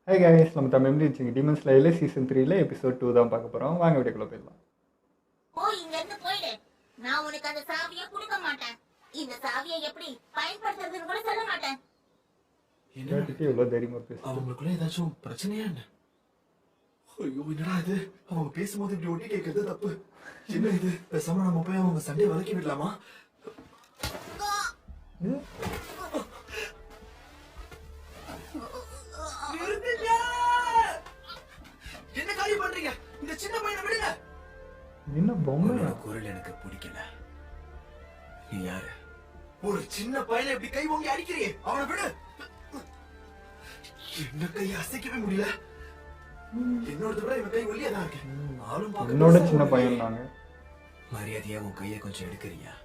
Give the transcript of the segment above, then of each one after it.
Hi guys, நம்ம Tamil memory demon ஸ்லேயர்ல season 3ல எபிசோட் 2 தான் பார்க்க போறோம். வாங்க வீடியோக்குள்ள போயிடலாம். இங்க இருந்து போயிடு. நான் உனக்கு அந்த சாவியை கொடுக்க மாட்டேன். இந்த சாவியை எப்படி பயன்படுத்துறதுன்னு கூட சொல்ல மாட்டேன். கேட்டுட்டு எவ்வளவு தைரியமா பேசு. அவங்களுக்குள்ள ஏதாச்சும் பிரச்சனையா என்ன? ஐயோ, என்னடா இது? அவங்க பேசும்போது இப்படி ஒட்டி கேட்கறது தப்பு. என்ன இது? பேசாம நம்ம போய் அவங்க சண்டையை விலக்கி விடலாமா? என்ன காரியம் பண்றீங்க? இந்த சின்ன பையனை விடுங்க. என்ன பொம்மை? குரல் எனக்கு பிடிக்கல. நீ யாரு? ஒரு சின்ன பையனை இப்படி கை ஓங்கி அடிக்கிறியே, அவனை விடு. என்ன கை அசைக்கவே முடியல. என்னோட விட இவன் கை ஒல்லியாதான் இருக்கு. ஆளும் என்னோட சின்ன பையன் நாங்க. மரியாதையா உன் கையை கொஞ்சம் எடுக்கிறியா?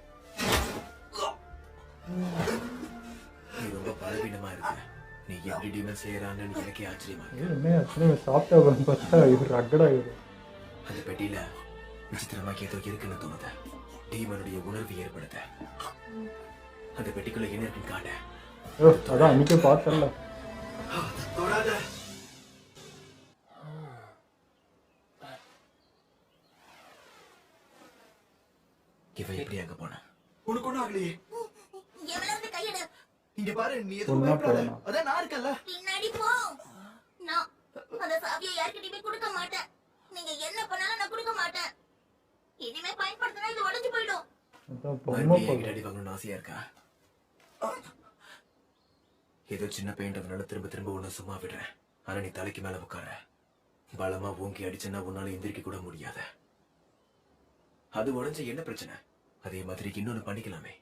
நீ ரொம்ப பலவீனமா இருக்க. நீ எப்படி டீமன் செய்யறான்னு எனக்கே ஆச்சரியமா இருக்கு. என்ன ஆச்சுன்னா சாப்பிட்டா பார்த்தா இவர் ரக்கடா இவரு. அந்த பெட்டியில விசித்திரமா ஏதோ இருக்குன்னு தோணுது. டீமனுடைய உணர்வு ஏற்படுத்த அந்த பெட்டிக்குள்ள என்ன இருக்குன்னு காட்ட. அதான் அன்னைக்கே பார்த்தல. தொடாத. இவன் எப்படி அங்க போன? உனக்கு ஒண்ணும் ஆகலையே. எவ்வளவு கையெடு. இங்க பாரு, நீ எதுவும் பயப்படாத. அதான் நான் இருக்கேன்ல. பின்னாடி போ. நான் அந்த சாவியை யார்கிட்டயுமே கொடுக்க மாட்டேன். நீங்க என்ன பண்ணாலும் நான் கொடுக்க மாட்டேன். இனிமே பயன்படுத்தினா இது உடைஞ்சு போயிடும். அதான் பொம்மை போல. அடி வாங்கணும்னு ஆசையா இருக்கா? ஏதோ சின்ன பெயிண்டதுனால திரும்ப திரும்ப உன்னை சும்மா விடுறேன். ஆனா நீ தலைக்கு மேல உட்கார. பலமா ஓங்கி அடிச்சனா உன்னால எந்திரிக்க கூட முடியாத. அது உடஞ்ச என்ன பிரச்சனை? அதே மாதிரி இன்னொன்னு பண்ணிக்கலாமே.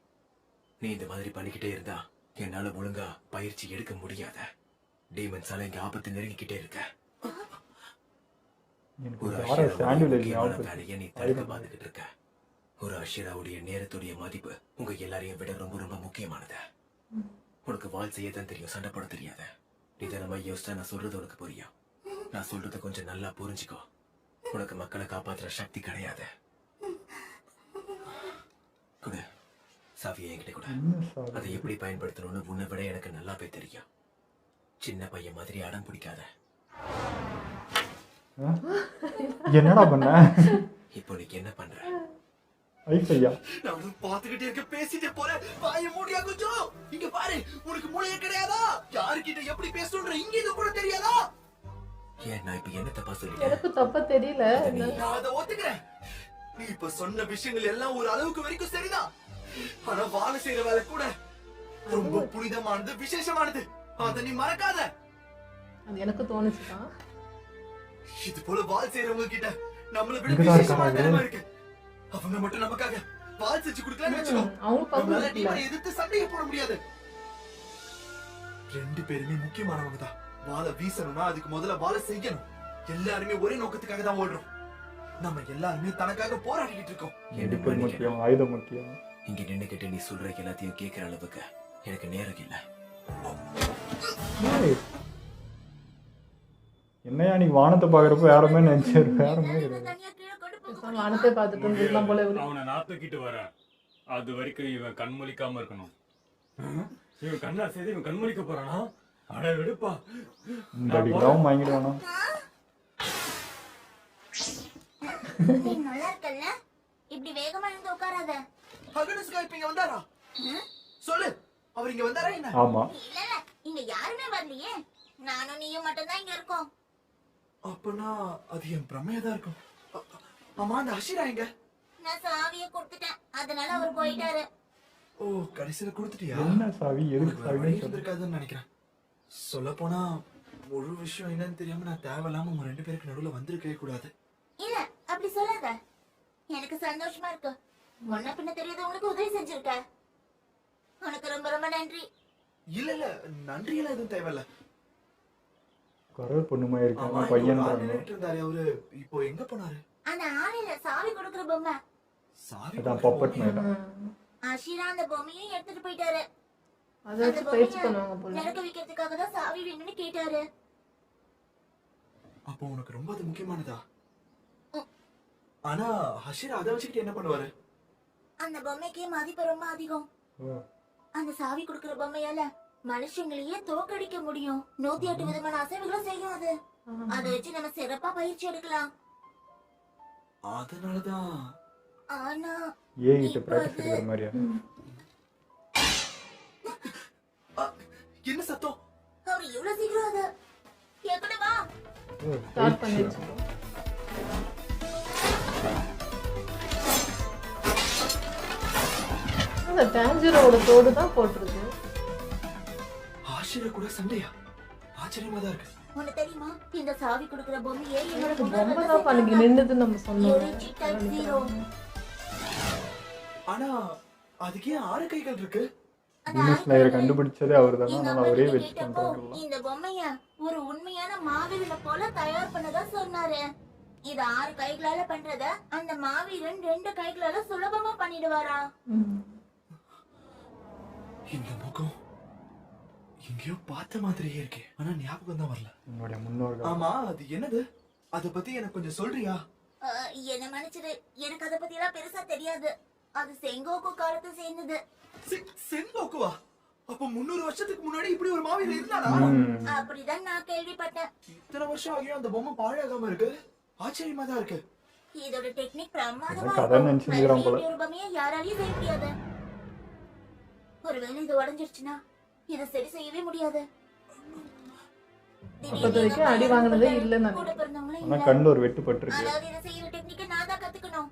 நீ இந்த மாதிரி பண்ணிக்கிட்டே இருந்தா என்னால ஒழுங்கா பயிற்சி எடுக்க முடியாத. டீமன்ஸால இங்க ஆபத்து நெருங்கிக்கிட்டே இருக்க. ஒரு வேலையை நீ தடுக்க பாத்துக்கிட்டு இருக்க. ஒரு அஷிராவுடைய நேரத்துடைய மதிப்பு உங்க எல்லாரையும் விட ரொம்ப ரொம்ப முக்கியமானது. உனக்கு வால் செய்யத்தான் தெரியும், சண்டை போட தெரியாத. நிதானமா யோசிச்சா நான் சொல்றது உனக்கு புரியும். நான் சொல்றத கொஞ்சம் நல்லா புரிஞ்சுக்கோ. உனக்கு மக்களை காப்பாற்றுற சக்தி கிடையாது. கூட சாவியை என்கிட்ட கூட. அதை எப்படி பயன்படுத்தணும்னு உன்னை விட எனக்கு நல்லாவே தெரியும். சின்ன பையன் மாதிரி அடம் பிடிக்காத. என்னடா பண்ண? இப்போ நீ என்ன பண்ற? ஐயா, நான் பாத்துக்கிட்டே இருக்க, பேசிட்டே போறேன். வாயை மூடியா கொஞ்சம். இங்க பாரு, உனக்கு மூளையே கிடையாதா? யாருக்கிட்ட எப்படி பேசணும்ன்ற இங்க இது கூட தெரியாதா? ஏன் நான் இப்ப என்ன தப்பா சொல்லிட்டேன்? எனக்கு தப்பா தெரியல. நான் அதை ஒத்துக்கிறேன். நீ இப்ப சொன்ன விஷயங்கள் எல்லாம் ஒரு அளவுக்கு வரைக்கும் சரிதான். ஆனா வாழ செய்யற வேலை கூட ரொம்ப புனிதமானது, விசேஷமானது. அதை நீ மறக்காத. அது எனக்கு தோணுச்சுதான். இது போல வாழ் செய்யறவங்க கிட்ட நம்மள விட விசேஷமான திறமை இருக்கு. அவங்க மட்டும் நமக்காக வால் செஞ்சு கொடுக்கலன்னு வெச்சுக்கோ. நம்மளால டீமனை எதிர்த்து சண்டையை போட முடியாது. ரெண்டு பேருமே முக்கியமானவங்க தான். வாழை வீசணும்னா அதுக்கு முதல்ல வாழை செய்யணும். எல்லாருமே ஒரே நோக்கத்துக்காக தான் ஓடுறோம். நம்ம எல்லாருமே தனக்காக போராடிக்கிட்டு இருக்கோம். என்ன முக்கியம்? ஆயுதம் முக்கியம். இங்க நின்னுக்கிட்டு நீ சொல்ற எல்லாத்தையும் கேட்கிற அளவுக்கு எனக்கு நேரம் இல்ல. என்னையா நீ வானத்தை பாக்குறப்ப வேற மாதிரி நினைச்சாரு. வேற மாதிரி தனியா கீழே கொண்டு போக வானத்தை பார்த்துட்டு இருந்திருக்கலாம் போல. அவனை நான் தூக்கிட்டு வரேன். அது வரைக்கும் இவன் கண்மொழிக்காம இருக்கணும். இவன் கண்ணா செய்து இவன் கண்மொழிக்க போறானா? அட விடுப்பா. இந்த அடிக்கலாம் வாங்கிடுவானா? நீ நல்லா இருக்கல்ல? இப்படி வேகமா இருந்து உட்காராத. அகனுஸ்கா இப்ப இங்க வந்தாரா? சொல்லு, அவர் இங்க வந்தாரா என்ன? ஆமா. இல்ல இங்க யாருமே வரலையே. நானும் நீயும் மட்டும் தான் இங்க இருக்கோம். அப்பனா அது என் பிரமையா தான் இருக்கும். ஆமா, அந்த அஷிரா எங்க? நான் சாவியை கொடுத்துட்டேன், அதனால அவர் போயிட்டாரு. ஓ, கடைசியில கொடுத்துட்டியா? என்ன சாவி? எதுக்கு சாவி? இருந்திருக்காதுன்னு நினைக்கிறேன். சொல்ல போனா முழு விஷயம் என்னன்னு தெரியாம நான் தேவையில்லாம உங்க ரெண்டு பேருக்கு நடுவுல வந்திருக்கவே கூடாது. இல்ல அப்படி சொல்லாத. எனக்கு சந்தோஷமா இருக்கு. முன்ன பின்ன தெரியாத உனக்கு உதவி செஞ்சிருக்க. உனக்கு ரொம்ப ரொம்ப நன்றி. இல்ல இல்ல, நன்றி எல்லாம் எதுவும் தேவையில்ல. குரல் பொண்ணுமா இருக்காங்க பையன். இருந்தாரு அவரு, இப்போ எங்க போனாரு? அந்த ஆளையில சாவி கொடுக்கிற பொம்மை. சாவி அதான் பப்பட் மேடம். அஷிரா அந்த பொம்மையும் எடுத்துட்டு போயிட்டாரு. அதை வச்சு பயிற்சி பண்ணுவாங்க போல. நடக்க வைக்கிறதுக்காக தான் சாவி வேணும்னு கேட்டாரு. அப்போ உனக்கு ரொம்ப அது முக்கியமானதா? ஆனா ஹஷிரா அதை வச்சுக்கிட்டு என்ன பண்ணுவாரு? அந்த பொம்மைக்கு மதிப்பு ரொம்ப அதிகம். அந்த சாவி கொடுக்கிற பொம்மையால மனுஷங்களையே தோக்கடிக்க முடியும். 108 விதமான அசைவுகளை செய்யும் அது. அதை வச்சு நம்ம சிறப்பா பயிற்சி எடுக்கலாம். அதனாலதான் ஆனா ஏகிட்ட ப்ராக்டிஸ் எடுக்கிற மாதிரியா? என்ன சத்தம்? அவர் இவ்வளவு சீக்கிரம் அதை கேட்கணுமா? ஸ்டார்ட் பண்ணிடுச்சு. அந்த டான்ஜரோட தோடு தான் போட்டிருக்கு. ஆசிரியர் கூட சண்டையா? ஆச்சரியமா தான் இருக்கு. உனக்கு தெரியுமா இந்த சாவி கொடுக்கிற பொம்மையே என்னோட ரொம்ப தான் பண்ணி நின்னுது நம்ம சொன்னோம். ஆனா அதுக்கே 6 கைகள் இருக்கு. டீமன் ஸ்லேயரை கண்டுபிடிச்சதே அவர்தானா? அதனால அவரே வச்சு பண்றாரு. இந்த பொம்மைய ஒரு உண்மையான மாவீரனை போல தயார் பண்ணதா சொன்னாரு. இது 6 கைகளால பண்றத அந்த மாவீரன் 2 கைகளால சுலபமா பண்ணிடுவாரா? இந்த முகம் எங்கேயோ பார்த்த மாதிரியே இருக்கே, ஆனா ஞாபகம் தான் வரல. என்னுடைய முன்னோர்கள். ஆமா, அது என்னது? அத பத்தி எனக்கு கொஞ்சம் சொல்றியா? என்ன மன்னிச்சிடு, எனக்கு அத பத்தி எல்லாம் பெருசா தெரியாது. அது செங்கோக்கு காலத்தை சேர்ந்தது. செங்கோக்குவா? அப்ப 300 வருஷத்துக்கு முன்னாடி இப்படி ஒரு மாவீரர் இருந்தாரா? அப்படிதான் நான் கேள்விப்பட்டேன். இத்தனை வருஷம் ஆகியும் அந்த பொம்மை பாழாகாம இருக்கு. ஆச்சரியமா தான் இருக்கு. இதோட டெக்னிக் பிரமாதமா கதை நினைச்சுக்கிறான் போல. ரூபமே யாராலையும் செய்ய முடியாது. ஒருவேளை இது உடைஞ்சிருச்சுன்னா இதை சரி செய்யவே முடியாது. அப்போதைக்கு அடி வாங்கினதே இல்லைன்னு கூட நினைக்கிறேன். பிறந்தவங்களே ஆனா இல்ல. கண்ணுல ஒரு வெட்டு பட்டிருக்கு. அதாவது இதை செய்யற டெக்னிக்கை நான் தான் கத்துக்கணும்.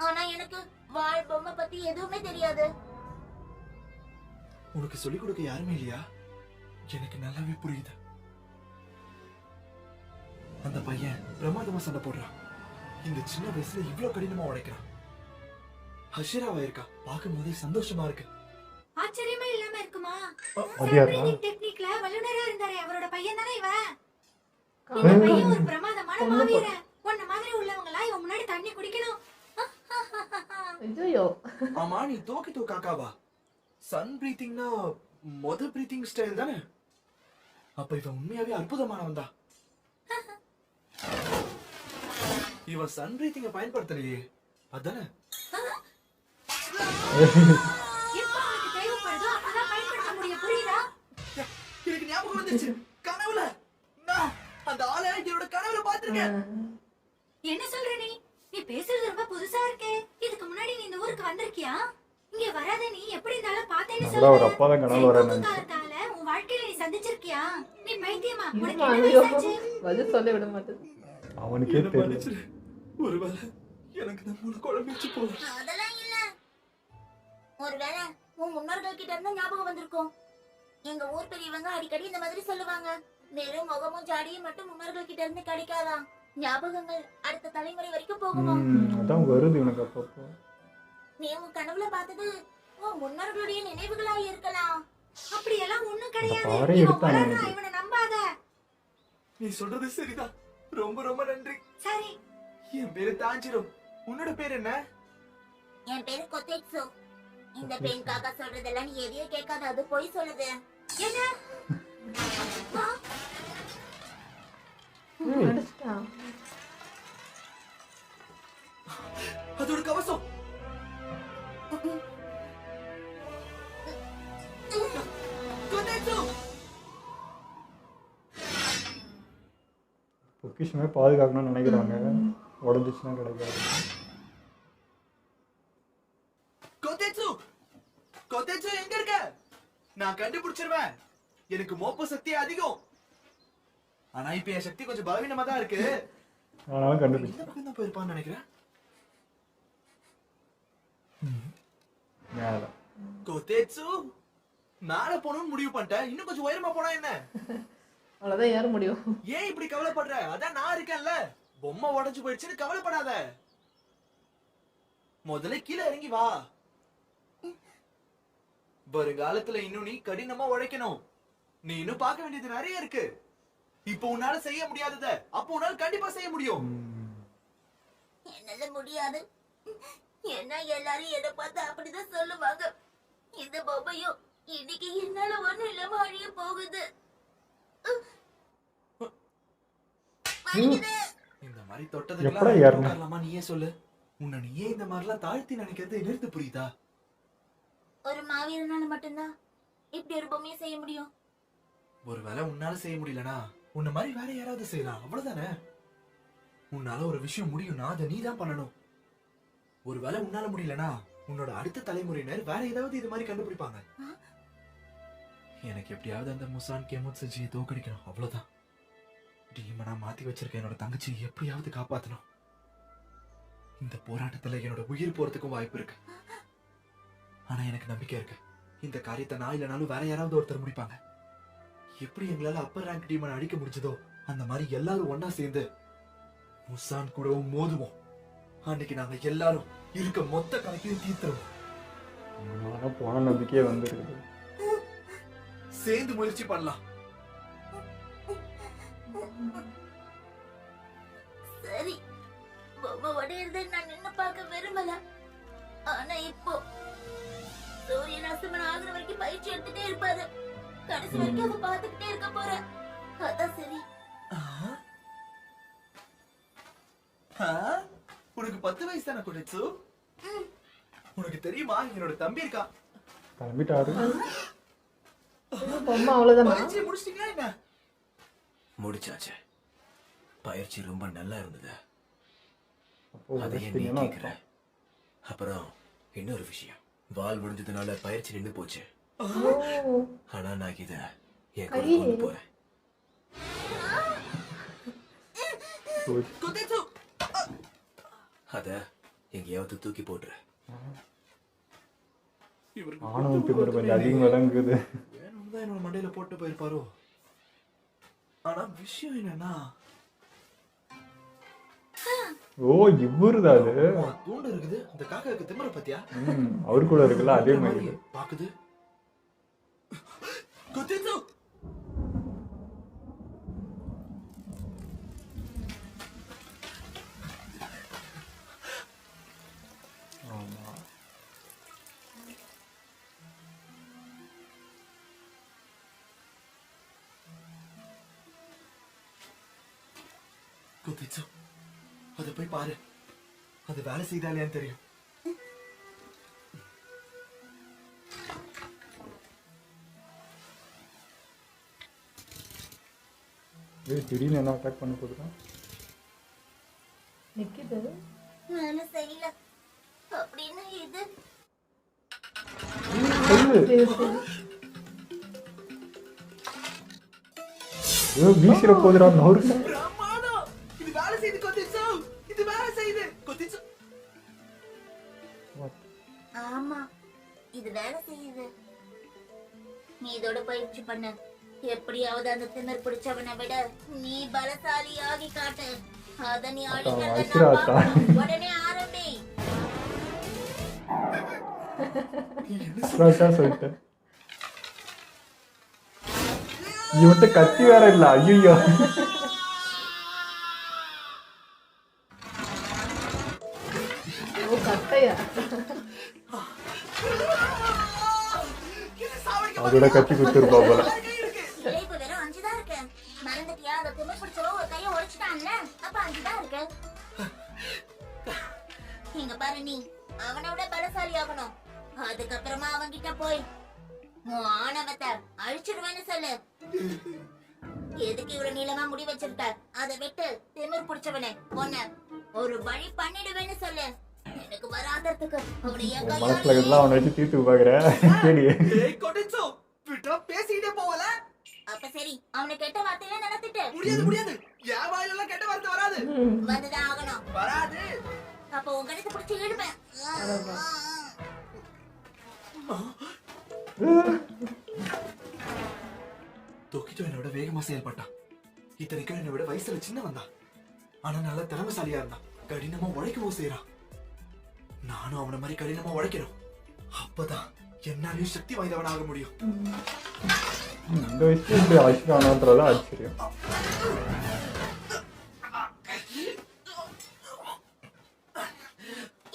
ஆனா எனக்கு வாள் பொம்மை பத்தி எதுவுமே தெரியாது. உனக்கு சொல்லிக் கொடுக்க யாருமே இல்லையா? எனக்கு நல்லாவே புரியுது. அந்த பையன் பிரமாதமா சண்டை போடுறான். இந்த சின்ன வயசுல இவ்வளவு கடினமா உழைக்கிறான். ஹஷிராவா இருக்கா, பார்க்கும் போதே சந்தோஷமா இருக்கு. ஆச்சரியமா இல்லாம இருக்குமா? அது யாரா? டெக்னிக்ல வல்லுனரா இருந்தாரே அவரோட பையன் தானே இவன். இந்த பையன் ஒரு பிரமாதமான மாவீரன். உன்ன மாதிரி உள்ளவங்க எல்லாம் இவன் முன்னாடி தண்ணி குடிக்கணும். ஐயோ, ஆமா, நீ தோக்கிட்டோ காக்காவா? சன் பிரீத்திங்னா பிரீத்திங் ஸ்டைல் தானே? அப்ப இவன் உண்மையாவே அற்புதமானவன் தான். இவன் சன் பிரீத்திங்க பயன்படுத்தலையே, அதானே? எனக்கு ஞாபகம் வந்துச்சு. கனவுல நான் அந்த ஆளை என்னோட கனவுல பாத்துருக்கேன். என்ன சொல்ற நீ? நீ பேசுறது ரொம்ப புதுசா இருக்கே. இதுக்கு முன்னாடி நீ இந்த ஊருக்கு வந்திருக்கியா? இங்க வராத நீ எப்படி இருந்தாலும் பார்த்தேன்னு அதான் அவர் சொல்ற. அப்பா தான் கனவுல வரான்னு நினைச்சேன். காலத்தால உன் வாழ்க்கையில நீ சந்திச்சிருக்கியா? நீ பைத்தியமா? உனக்கு இருமா, என்ன ஐயோ, வயசாச்சு? பதில் சொல்ல விட மாட்டேது. அவனுக்கே என்ன தெரியல. மன்னிச்சிரு. ஒருவேளை எனக்கு இந்த மூளை குழம்பிச்சு போல. அதெல்லாம் இல்ல. ஒருவேளை உன் முன்னோர்கள் கிட்ட இருந்து ஞாபகம் வந்திருக்கும். எங்க ஊர் பெரியவங்க அடிக்கடி இந்த மாதிரி சொல்லுவாங்க. வெறும் முகமும் ஜாடியும் மட்டும் முன்னோர்கள் கிட்ட இருந்து கிடைக்காதான். ஞாபகங்கள் அடுத்த தலைமுறை வரைக்கும் போகுமா? அதான் வருது இவனுக்கு அப்பப்போ. நீ உன் கனவுல பார்த்தது உன் முன்னோர்களுடைய நினைவுகளா இருக்கலாம். அப்படியெல்லாம் ஒண்ணும் கிடையாது. பாறை இவன் எடுத்தானே வளர்றான், எனக்கு. இவனை நம்பாத. நீ சொல்றது சரிதான். ரொம்ப ரொம்ப நன்றி. சரி, என் பேரு தாஞ்சிரும். உன்னோட பேர் என்ன? என் பேரு கொத்தேட்சு. இந்த பெண் காக்கா சொல்றதெல்லாம் நீ எதையோ கேட்காத, அது பொய் சொல்லுது. என்ன? ஆ? அடிச்சிட்டான். அதோட கவசம். கொத்தேட்சு. பொக்கிஷமே பாதுகாக்கணும்னு நினைக்கிறாங்க. உடஞ்சிச்சுன்னா கிடைக்காது. கொத்தேட்சு, கொத்தேட்சு எங்க இருக்க? நான் கண்டுபிடிச்சிருவேன். எனக்கு மோப்ப சக்தி அதிகம். ஆனா இப்ப என் சக்தி கொஞ்சம் பலவீனமா தான் இருக்கு. ஆனாலும் கண்டுபிடிச்சு இந்த பக்கம் தான் போயிருப்பான்னு நினைக்கிறேன். மேல. கொத்தேட்சு, மேல போகணும்னு முடிவு பண்ணிட்டேன். இன்னும் கொஞ்சம் உயரமா போனா என்ன? அவ்வளவுதான் ஏற முடியும். ஏன் இப்படி கவலைப்படுற? அதான் நான் இருக்கேன்ல. பொம்மை உடைஞ்சு போயிடுச்சுன்னு கவலைப்படாத. முதல்ல கீழே இறங்கி வா. வருங்காலத்துல இன்னும் நீ கடினமா உழைக்கணும். நீ இன்னும் பார்க்க வேண்டியது நிறைய இருக்கு. இப்ப உன்னால செய்ய முடியாதத அப்ப உன்னால கண்டிப்பா செய்ய முடியும். என்னால முடியாது. என்ன எல்லாரும் எதை பார்த்து அப்படிதான் சொல்லுவாங்க. இந்த பொம்மையும் இன்னைக்கு என்னால ஒண்ணும் இல்லாம அழிய போகுது. வலிக்குது. இந்த மாதிரி எப்படா தொட்டதுக்கெல்லாம் ஏறணும்? உட்காரலாமா? நீயே சொல்லு. உன்னை நீயே இந்த மாதிரிலாம் தாழ்த்தி நினைக்கிறது நிறுத்து, புரியுதா? ஒரு மாவீரனால மட்டும்தான் இப்படி ஒரு பொம்மையை செய்ய முடியும்? ஒருவேளை உன்னால செய்ய முடியலனா உன்ன மாதிரி வேற யாராவது செய்யலாம், அவ்வளவுதானே. உன்னால ஒரு விஷயம் முடியும்னா அதை நீ தான் பண்ணணும். ஒருவேளை உன்னால முடியலனா உன்னோட அடுத்த தலைமுறையினர் வேற ஏதாவது இது மாதிரி கண்டுபிடிப்பாங்க. எனக்கு எப்படியாவது அந்த முசான் கெமோட்சுஜியை தோக்கடிக்கணும், அவ்வளவுதான். டீமனா மாத்தி வச்சிருக்க என்னோட தங்கச்சி எப்படியாவது காப்பாத்தணும். இந்த போராட்டத்துல என்னோட உயிர் போறதுக்கும் வாய்ப்பு இருக்கு. ஆனா எனக்கு நம்பிக்கை இருக்கு, இந்த காரியத்தை நான் இல்லைனாலும் வேற யாராவது ஒருத்தர் முடிப்பாங்க. எப்படி எங்களால அப்பர் ரேங்க் டீமனை அழிக்க முடிஞ்சதோ அந்த மாதிரி எல்லாரும் ஒன்னா சேர்ந்து முசான் கூடவும் மோதுவோம். அன்னைக்கு நாங்க எல்லாரும் இருக்க மொத்த கணக்கையும் தீர்த்துருவோம். ஆனா போன நம்பிக்கையே வந்துருக்குது. சேர்ந்து முயற்சி பண்ணலாம். சரி, பொம்மை உடையறதை நான் நின்னு பார்க்க விரும்பல. ஆனா இப்போ சூரியன் அஸ்தமனம் ஆகுற வரைக்கும் பயிற்சி எடுத்துட்டே இருப்பாரு. கடைசி வரைக்கும் அதை பார்த்துக்கிட்டே இருக்க போறேன். அதான் சரி. உனக்கு 10 வயசு தானே குடிச்சு? உனக்கு தெரியுமா என்னோட தம்பி இருக்கா. கிளம்பிட்டாரு. பொம்மை அவ்வளவுதானா? பயிற்சி முடிச்சிட்டீங்களா என்ன? முடிச்சாச்சு. பயிற்சி ரொம்ப நல்லா இருந்தது. அப்போ அதை ஏன் நீ உடைச்சிட்டீங்கன்னா கேக்குற? அப்புறம் இன்னொரு விஷயம், வால் முடிஞ்சதுனால பயிற்சி நின்னு போச்சு. ஆனா நான் இத என் கூட கொண்டு போறேன். குதிச்சு அத எங்கேயாவது தூக்கி போட்டுரு. ஆணவம் திமிரு கொஞ்சம் அதிகம் விளங்குது. வேணும்தான் என்னோட மண்டையில போட்டு போயிருப்பாரோ. ஆனா விஷயம் என்னன்னா, ஓ இவருதான் அது. தூண்டு இருக்குது அந்த காக்காக்கு திமிர பத்தியா? அவரு கூட இருக்குல்ல அதே மாதிரி பாக்குது. குதிச்சு குதிச்சு அதை போய் பாரு, அது வேலை செய்தாலேன்னு தெரியும். திடீர்னு என்ன அட்டாக் பண்ண போதுதான் நிக்குது. வேலை செய்யல அப்படின்னு இது சரி, சரி. வீசிற போதுடா நோரு. பிரமாதம், இது வேலை செய்து குதிச்சு, இது வேலை செய்து குதிச்சு. ஆமா, இது வேலை செய்யுது. நீ இதோட பயிற்சி பண்ண. எப்படியாவது அந்த திமிர் பிடிச்சவனை விட நீ பலசாலி ஆகி காட்டு. அத நீ உடனே ஆரம்பி. சொல்லிட்டேன். இவன்ட்ட கத்தி வேற இல்ல. ஐயோ ஓ கட்டையா? அதோட கத்தி குத்துருப்பா போல. இப்ப வெறும் 5 தான் இருக்கு. மறந்துட்டியா? அந்த திமிர் பிடிச்சவன் ஒரு கையை உடைச்சிட்டான்ல, அப்ப 5 தான் இருக்கு. இங்க பாரு, நீ அவனை விட பலசாலி ஆகணும். அதுக்கப்புறமா அவன்கிட்ட போய் உன் ஆணவத்தை அழிச்சிடுவேன்னு சொல்லு. எதுக்கு இவ்வளவு நீளமா முடி வச்சிருக்க? அதை விட்டு திமிர் பிடிச்சவனே உன்னை ஒரு வழி பண்ணிடுவேன்னு சொல்லு. எனக்கு வராததுக்கு அவனுடைய மனசுல இதெல்லாம் அவனை வச்சு தீர்த்து பாக்குறேன். கேடி குதிச்சு விட்டா பேசிக்கிட்டே போவல. அப்ப சரி, அவனை கெட்ட வார்த்தையில நினைத்துட்டு முடியாது முடியாது, என் வாயிலெல்லாம் கெட்ட வார்த்தை வராது. வந்துதான் ஆகணும். வராது. அப்ப உன் கணத்தை பிடிச்சி இழுப்பேன். தொக்கிட்டோ என்னோட வேகமா செயல்பட்டான். இத்தனைக்கும் என்னை விட வயசுல சின்னவன் தான். ஆனா நல்ல திறமைசாலியா இருந்தான். கடினமா உழைக்கவும் செய்யறான். நானும் அவனை மாதிரி கடினமா உழைக்கிறோம். அப்பதான் என்னாலையும் சக்தி வாய்ந்தவனாக முடியும். இந்த வயசுல இப்படி அழிச்சிட்டானோன்றதான் ஆச்சரியம்.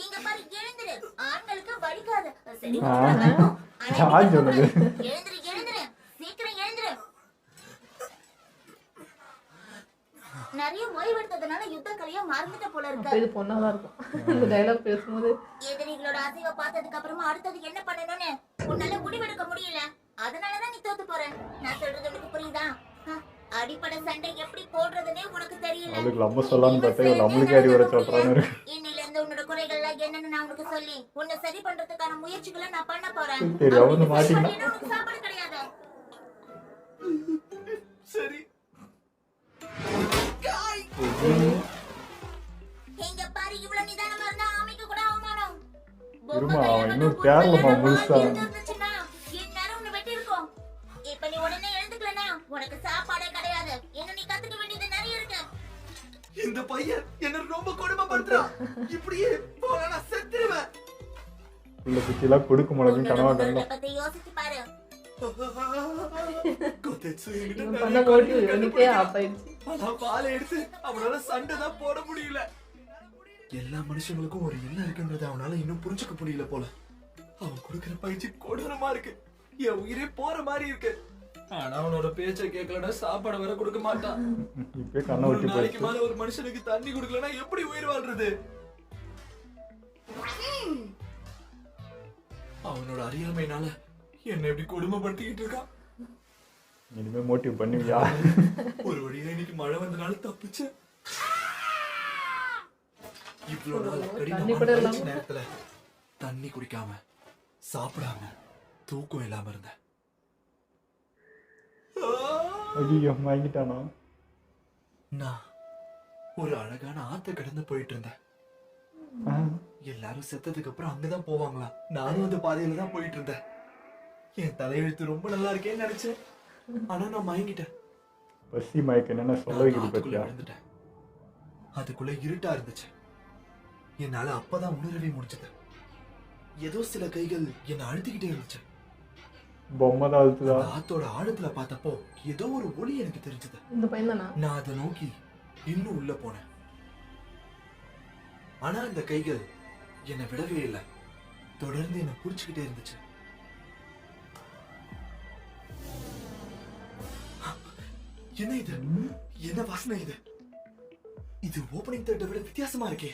இங்க பாரு, எழுந்துரு. ஆண்களுக்கு வலிக்காது. சரி, யார் சொன்னது? எழுந்துரு எழுந்துரு, சீக்கிரம் எழுந்துரு. நிறைய ஓய்வு எடுத்ததுனால யுத்த கலையா மறந்துட்ட போல அப்ப இருக்கு. இது பொண்ணாதான் இருக்கும் இந்த டைலாக் பேசும்போது. எதிரிகளோட அசைவை பார்த்ததுக்கு அப்புறமா அடுத்தது என்ன பண்ணணும்னு உன்னால முடிவெடுக்க முடியல. அதனாலதான் நீ தோத்து போற. நான் சொல்றது உனக்கு புரியுதா? அடிப்படை சண்டை எப்படி போடுறதுன்னே உனக்கு தெரியல. அதுக்கு நம்ம சொல்லலாம்னு பார்த்தா இவன் நம்மளுக்கு அறிவுரை சொல்றான்னு. இன்னில இருந்து உன்னோட குறைகள்லாம் என்னன்னு நான் உனக்கு சொல்லி உன்னை சரி பண்றதுக்கான முயற்சிகளை நான் பண்ண போறேன். சரி அவனு மாட்டினா உனக்கு சாப்பாடு கிடையாது. சரி. எங்க பாரு, இவ்வளவு நிதானமா இருந்தா ஆமைக்கு கூட அவமானம். இருமா, அவன் இன்னும் தேரலமா முழுசா. இந்நேரம் உன்னை வெட்டி இருக்கும். இப்ப நீ உடனே எழுந்துக்கலனா உனக்கு சாப்பாடே கிடையாது. இன்னும் நீ கத்துக்க வேண்டியது நிறைய இருக்கு. இந்த பையன் என்ன ரொம்ப கொடுமைப்படுத்துறான். இப்படியே போனா நான் செத்துருவேன். உள்ள குச்சிலாம் கொடுக்க முடியும் கனவா கண்டோம். பத்தி யோசிச்சு பாரு. கொத்தேச்சு என்கிட்ட இவன் நிறைய பண்ண காரியங்களை ஓட்டி எனக்கே கண்டுபிடிக்கிறான். ஆஃப் ஆயிடுச்சு. ஆனா பாலை எடுத்து அவனால சண்டை தான் போட முடியல. எல்லா மனுஷங்களுக்கும் ஒரு எண்ணம் இருக்குன்றது அவனால இன்னும் புரிஞ்சுக்க முடியல போல. அவன் கொடுக்கிற பயிற்சி கொடூரமா இருக்கு. என் உயிரே போற மாதிரி இருக்கு. ஆனா அவனோட பேச்சை கேட்கலன்னா சாப்பாடு வர கொடுக்க மாட்டான். இப்பயே கண்ணை ஒரு ஒட்டி நாளைக்கு போயிடுச்சு. மேல ஒரு மனுஷனுக்கு தண்ணி கொடுக்கலன்னா எப்படி உயிர் வாழ்றது? அவனோட அறியாமைனால என்ன எப்படி கொடுமைப்படுத்திக்கிட்டு இருக்கான். இனிமே மோட்டிவ் பண்ணுவியா? ஒரு வழியா இன்னைக்கு மழை வந்தனால தப்பிச்சேன். இவ்வளவு நாள் தண்ணி கடினமான கூட இல்லாம. பயிற்சி நேரத்துல தண்ணி குடிக்காம சாப்பிடாம தூக்கம் இல்லாம இருந்தேன். ஐயோ வாங்கிட்டானா? நான் ஒரு அழகான ஆத்த கடந்து போயிட்டு இருந்தேன். ஆ, எல்லாரும் செத்ததுக்கு அப்புறம் அங்கதான் போவாங்களா, நானும் அந்த பாதையில தான் போயிட்டு இருந்தேன். என் தலையெழுத்து ரொம்ப நல்லா இருக்கேன்னு நினைச்சேன். ஆனா நான் மயங்கிட்டேன். பசி மயக்க என்னென்ன சொல்ல வைக்குது ஆத்துக்குள்ள பத்தியா? விழுந்துட்டேன். அதுக்குள்ள இருட்டா இருந்துச்சு. என்னால அப்பதான் உணரவே முடிஞ்சது. ஏதோ சில கைகள் என்னை அழுத்திக்கிட்டே இருந்துச்சு. பொம்மை தான் அழுத்துதா? அந்த ஆத்தோட ஆழத்துல பார்த்தப்போ ஏதோ ஒரு ஒளி எனக்கு தெரிஞ்சது. இந்த பையன் தானா? நான் அதை நோக்கி இன்னும் உள்ள போனேன். ஆனா அந்த கைகள் என்னை விடவே இல்லை. தொடர்ந்து என்னை புடிச்சுக்கிட்டே இருந்துச்சு. என்ன இது? என்ன வாசனை இது? இது ஓபனிங் தேட்டரை விட வித்தியாசமா இருக்கே.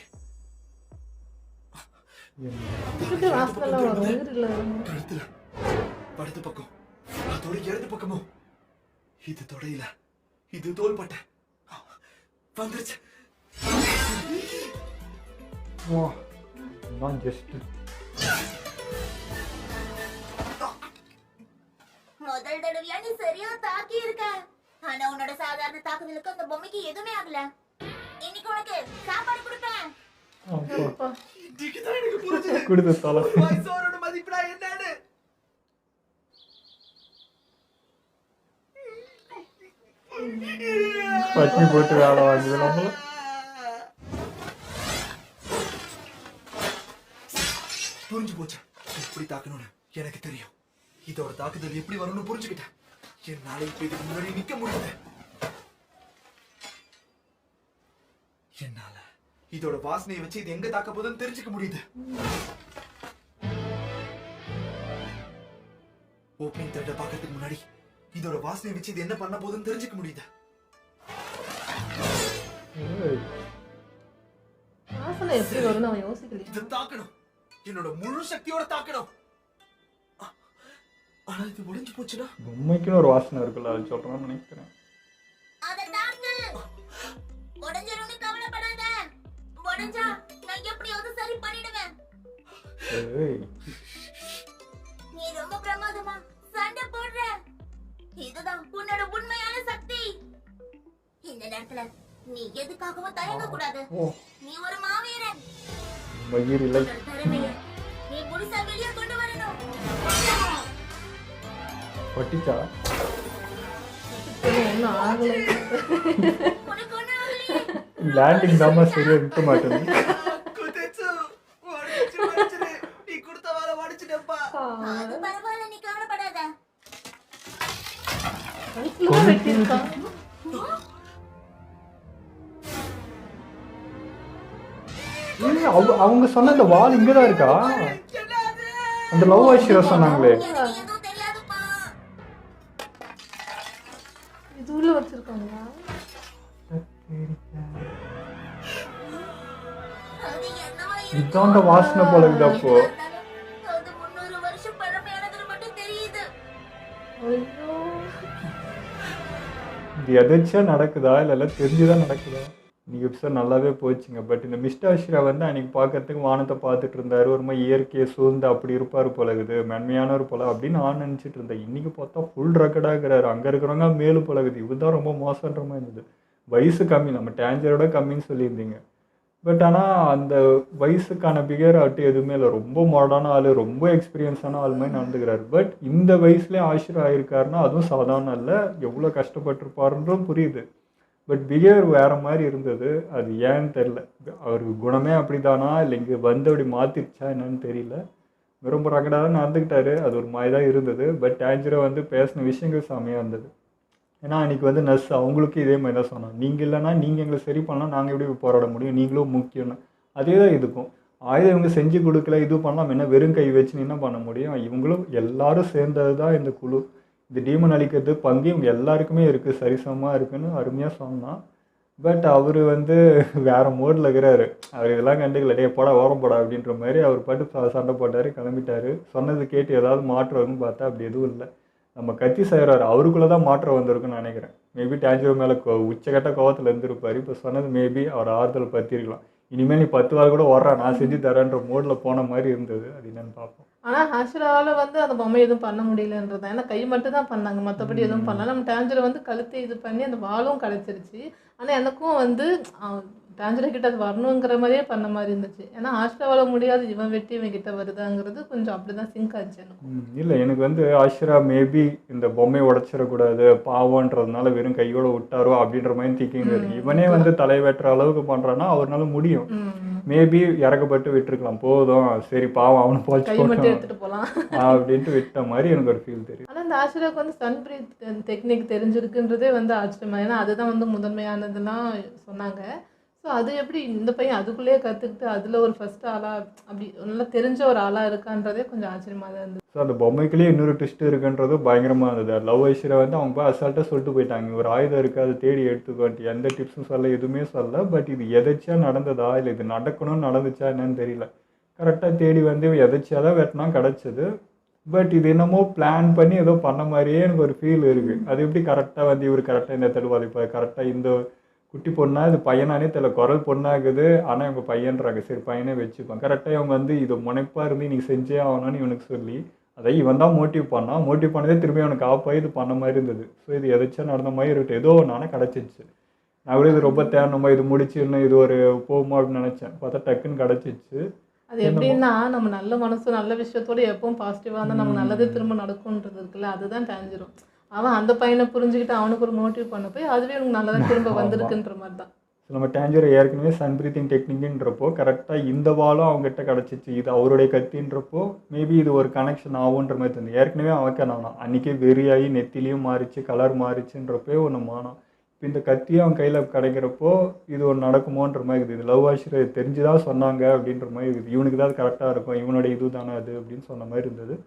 இதுக்கு வாசலாம் வரும். உயிரில்ல வரும். கழுத்துல வலது பக்கம், அதோட இடது பக்கமோ. இது தொடையில, இது தோள்பட்டை. வந்துருச்சு. வா, நான் ஜஸ்ட் முதல் தடவையா நீ சரியா தாக்கி இருக்க. ஆனா உன்னோட சாதாரண தாக்குதலுக்கு அந்த பொம்மைக்கு எதுவுமே ஆகல. இன்னைக்கு உனக்கு சாப்பாடு கொடுப்பேன். அப்பா. இன்னைக்குதான் எனக்கு புரிஞ்சது. கொடுத்த தலை. வயசோரோட மதிப்புடா என்னன்னு. பட்டி போட்டு வேலை வாங்குது நம்மள. புரிஞ்சு போச்சு. எப்படி தாக்கணும்னு எனக்கு தெரியும். இதோட தாக்குதல் எப்படி வரும்னு புரிஞ்சுக்கிட்டேன். என்னால இப்ப இதுக்கு முன்னாடி நிக்க முடியல. என்னால இதோட வாசனையை வச்சு இது எங்க தாக்க போதுன்னு தெரிஞ்சுக்க முடியுது. ஓப்பனிங் தேட்டரை பார்க்கறதுக்கு முன்னாடி இதோட வாசனையை வச்சு இது என்ன பண்ண போதுன்னு தெரிஞ்சுக்க முடியுது. ஏய், வாசனை எப்படி வரும்னு அவன் யோசிக்கலையே. இதை தாக்கணும். என்னோட முழு சக்தியோட தாக்கணும். ஆனா இது உடைஞ்சு போச்சுன்னா பொம்மைக்குன்னு ஒரு வாசனை இருக்குல்ல, அது சொல்றான்னு நினைக்கிறேன். அத தாக்கு. உடைஞ்சிரும்னு கவலைப்படாத. உடைஞ்சா நான் எப்படியாவது சரி பண்ணிடுவேன். ஏய், நீ ரொம்ப பிரமாதமா சண்டை போடுற. இதுதான் உன்னோட உண்மையான சக்தி. இந்த நேரத்துல நீ எதுக்காகவும் தயங்க கூடாது. ஓ, நீ ஒரு மாவீரன். மயிர் இல்லை. உன்னோட திறமையை நீ முழுசா வெளியே கொண்டு வரணும். பட்டிச்சா? ஒன்னும் ஆகல. உனக்கு ஒண்ணும் ஆகலையே. லேண்டிங் தாமா சரியா இருக்க மாட்டேங்குது. குதிச்சு உடைச்சிரு. நீ கொடுத்த வேலை உடைச்சிட்டப்பா. அது பரவாயில்ல, நீ கவலைப்படாத. கழுத்துல வெட்டியிருக்கான். ஏய், அவங்க சொன்ன அந்த வால் இங்கதான் இருக்கா? அந்த லவ் ஆஷிரா சொன்னாங்களே. எனக்கு எதுவும் தெரியாதுப்பா. இது உள்ள வச்சிருக்காங்களா? அது என்னவா இதான் அந்த வாசனை போல இருக்குது. அப்போ அது 300 வருஷம் பழமையானதுன்னு மட்டும் தெரியுது. 300 வருஷம் பழமையானதா? உன்னோட திறமையை நீ முழுசா வெளியே கொண்டு வரணும். அது பரவாயில்ல, நீ கவலைப்படாத. ஐயோ இது எதாச்சும் நடக்குதா இல்லை தெரிஞ்சுதான் நடக்குதா? இன்னைக்கு எபிசோட் நல்லாவே போச்சுங்க. பட் இந்த மிஸ்டர் அஷ்ரா வந்து அன்னைக்கு பார்க்கறதுக்கு வானத்தை பார்த்துட்டு இருந்தாரு, ஒரு மாதிரி இயற்கையை சூழ்ந்து அப்படி இருப்பார் போல இருக்குது, மென்மையானவர் போல அப்படின்னு நான் நினச்சிட்டு இருந்தேன். இன்னைக்கு பார்த்தா ஃபுல் ரெக்கடாகிறாரு, அங்கே இருக்கிறவங்க மேலும் பழகுது, இவர் தான் ரொம்ப மோசன்ற மாதிரி இருந்தது. வயசு கம்மி, நம்ம டேஞ்சரோட கம்மின்னு சொல்லியிருந்தீங்க. பட் ஆனால் அந்த வயசுக்கான பிகேர் ஆட்டு எதுவுமே இல்லை, ரொம்ப மாடர்னான ஆள், ரொம்ப எக்ஸ்பீரியன்ஸான ஆள் மாதிரி நடந்துக்கிறாரு. பட் இந்த வயசுலேயே ஆஷிரா ஆயிருக்காருன்னா அதுவும் சாதாரண இல்லை, எவ்வளோ கஷ்டப்பட்டிருப்பாருன்றும் புரியுது. பட் பிஹேவியர் வேறு மாதிரி இருந்தது, அது ஏன்னு தெரில. அவர் குணமே அப்படி தானா இல்லை இங்கே வந்து அப்படி மாற்றிடுச்சா என்னன்னு தெரியல. ரொம்ப ரகடாக தான் நடந்துக்கிட்டாரு, அது ஒரு மாதிரி தான் இருந்தது. பட் டேஞ்சரோ வந்து பேசின விஷயங்கள் செம்மையாக இருந்தது. ஏன்னா அன்றைக்கி வந்து நர்ஸ் அவங்களுக்கும் இதே மாதிரி தான் சொன்னாங்க, நீங்கள் இல்லைன்னா நீங்கள் எங்களை சரி பண்ணலாம், நாங்கள் எப்படி போராட முடியும், நீங்களும் முக்கியம்னு. அதே தான் இதுக்கும் ஆயுதம் இவங்க செஞ்சு கொடுக்கல, இது பண்ணலாம், என்ன வெறும் கை வச்சு என்ன பண்ண முடியும். இவங்களும் எல்லாரும் சேர்ந்தது தான் இந்த குழு. இந்த டீமன் அழிக்கிறது பங்கு இவங்க எல்லாருக்குமே இருக்குது, சரிசமமாக இருக்குன்னு அருமையாக சொன்னான். பட் அவர் வந்து வேறு மோடில் இருக்கிறாரு, அவர் இதெல்லாம் கண்டுக்கல, டே போடா ஓரம் போடா அப்படின்ற மாதிரி அவர் பாட்டு சண்டை போட்டார், கிளம்பிட்டார். சொன்னது கேட்டு ஏதாவது மாற்றம் வரும்னு பார்த்தா அப்படி எதுவும் இல்லை. நம்ம கத்தி செய்கிறாரு, அவருக்குள்ளே தான் மாற்றம் வந்திருக்குன்னு நினைக்கிறேன். மேபி டேஞ்சரோ மேலே உச்சக்கட்ட கோவத்தில் இருந்திருப்பார். இப்போ சொன்னது மேபி அவர் ஆறுதல் பற்றிருக்கலாம், இனிமேல் நீ 10 வாரம் கூட வர்றா நான் செஞ்சு தரேன்ற மோடில் போன மாதிரி இருந்தது. அது என்னன்னு பார்ப்போம். ஆனால் ஆஷிராவால் வந்து அந்த பொம்மை எதுவும் பண்ண முடியலன்றது, ஏன்னா கை மட்டும் தான் பண்ணாங்க, மற்றபடி எதுவும் பண்ணல. நம்ம டேஞ்சரை வந்து கழுத்தை இது பண்ணி அந்த வாளும் கிடச்சிருச்சு. ஆனால் எனக்கும் வந்து டேஞ்சரை கிட்ட அது வரணுங்கிற மாதிரியே பண்ண மாதிரி இருந்துச்சு. ஏன்னா ஆஷிராவால் முடியாது, இவன் வெட்டி இவன் கிட்ட வருதாங்கிறது கொஞ்சம் அப்படி தான் சிங்க் ஆச்சு எனக்கு. இல்லை எனக்கு வந்து ஆஷிரா மேபி இந்த பொம்மையை உடச்சிடக்கூடாது பாவன்றதுனால வெறும் கையோட விட்டாரோ அப்படின்ற மாதிரி திங்கிங் இருக்கு. இவனே வந்து தலை வெட்டுற அளவுக்கு பண்ணுறான்னா அவர்னால முடியும். மேபி இறக்கப்பட்டு விட்டுருக்கலாம், போதும் சரி பாவம் அவனை கை மட்டும் எடுத்துகிட்டு போகலாம் அப்படின்ட்டு விட்ட மாதிரி எனக்கு ஒரு ஃபீல் தெரியும். ஆனால் இந்த ஆஷிராவுக்கு வந்து சன் பிரீத் டெக்னிக் தெரிஞ்சிருக்குன்றதே வந்து ஆச்சரியமா, ஏன்னா அதுதான் வந்து முதன்மையானதுலாம் சொன்னாங்க. ஸோ அது எப்படி இந்த பையன் அதுக்குள்ளேயே கற்றுக்கிட்டு அதில் ஒரு ஃபர்ஸ்ட் ஆளாக அப்படி நல்லா தெரிஞ்ச ஒரு ஆளாக இருக்கான்றதே கொஞ்சம் ஆச்சரியமாக தான் இருந்தது. ஸோ அந்த பொம்மைக்குள்ளேயே இன்னொரு ட்விஸ்ட் இருக்குன்றது பயங்கரமாக இருந்தது. லவ் ஐஸ்வர்யா வந்து அவங்க போய் அசால்ட்டாக சொல்லிட்டு போயிட்டாங்க, ஒரு ஆயுதம் இருக்குது அதை தேடி எடுத்துக்கோன்ட்டு, எந்த டிப்ஸும் சொல்ல எதுவுமே சொல்ல. பட் இது எதாச்சியாக நடந்ததா இல்லை இது நடக்கணும்னு நடந்துச்சா என்னன்னு தெரியல. கரெக்டாக தேடி வந்து எதாச்சியாக தான் வெட்டினா கிடச்சிது. பட் இது என்னமோ பிளான் பண்ணி ஏதோ பண்ண மாதிரியே எனக்கு ஒரு ஃபீல் இருக்குது. அது எப்படி கரெக்டாக வந்து இவர் கரெக்டாக இந்த தடுவாது, இப்போ கரெக்டாக இந்த குட்டி பொண்ணா இது பையனானே தெரியல, குரல் பொண்ணாகுது ஆனால் இவங்க பையன்றாங்க, சரி பையனே வச்சுப்பான். கரெக்டாக இவங்க வந்து இது முனைப்பாக இருந்து நீங்கள் செஞ்சே ஆகணும்னு இவனுக்கு சொல்லி அதை இவன் தான் மோட்டிவ் பண்ணான். மோட்டிவ் பண்ணதே திரும்பி அவனுக்கு ஆப்பாகி இது பண்ண மாதிரி இருந்தது. ஸோ இது எதாச்சும் நடந்த மாதிரி இருக்கட்டும், ஏதோ ஒன்று கிடச்சிச்சு. நான் கூட இது ரொம்ப தேடணுமா, இது முடிச்சு இன்னும் இது ஒரு போகுமா அப்படின்னு நினச்சேன். பார்த்தா டக்குன்னு கிடச்சிச்சு. அது எப்படின்னா நம்ம நல்ல மனசு நல்ல விஷயத்தோட எப்பவும் பாசிட்டிவாக இருந்தால் நம்ம நல்லதே திரும்ப நடக்கும்ன்றது இருக்குல்ல, அதுதான் டேஞ்சரும். அவன் அந்த பையனை புரிஞ்சுக்கிட்டு அவனுக்கு ஒரு மோட்டிவ் பண்ண போய் அதுவே உனக்கு நல்லதாக திரும்ப வந்திருக்குன்ற மாதிரி தான். நம்ம டேஞ்சரை ஏற்கனவே சன் பிரீத்திங் டெக்னிக்ன்றப்போ கரெக்டாக இந்த வாலும் அவங்ககிட்ட கிடச்சிச்சு, இது அவருடைய கத்தின்றப்போ மேபி இது ஒரு கனெக்ஷன் ஆகுன்ற மாதிரி தந்து. ஏற்கனவே அவன் ஆனான் அன்றைக்கே வெறியாகி நெத்திலையும் மாறிச்சு கலர் மாறிச்சுன்றப்போ ஒன்று மானான். இப்போ இந்த கத்தியும் அவன் கையில் கிடைக்கிறப்போ இது ஒன்று நடக்குமோன்ற மாதிரி இருக்குது. இது லவ் ஆஷிரா தெரிஞ்சுதான் சொன்னாங்க அப்படின்ற மாதிரி இருக்குது. இவனுக்கு தான் அது கரெக்டாக இருக்கும், இவனுடைய இது தானே அது அப்படின்னு சொன்ன மாதிரி இருந்தது.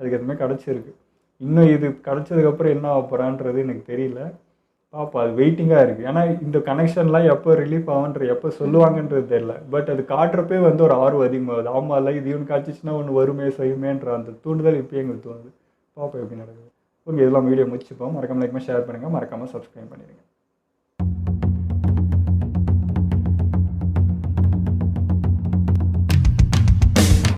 அதுக்கு எதுவுமே கிடச்சிருக்கு. இன்னும் இது கிடச்சதுக்கப்புறம் என்ன ஆகப்போறான்றது எனக்கு தெரியல, பாப்பா அது வெயிட்டிங்காக இருக்குது. ஏன்னா இந்த கனெக்ஷன்லாம் எப்போ ரிலீஃப் ஆகுன்ற எப்போ சொல்லுவாங்கன்றது தெரியல. பட் அது காட்டுறப்பே வந்து ஒரு ஆர்வம் அதிகமாகுது. ஆமாம் இல்லை இது இவனுக்கு காய்ச்சிச்சுன்னா ஒன்று வருமே செய்யுமேன்ற அந்த தூண்டுதல் இப்போ எங்களுக்கு தோணுது. பாப்பா எப்படி நடக்குது. ஓகே, இதெல்லாம் வீடியோ முடிச்சுப்போம். மறக்காமல் லைக் ஷேர் பண்ணுங்கள், மறக்காமல் சப்ஸ்கிரைப் பண்ணிடுங்க.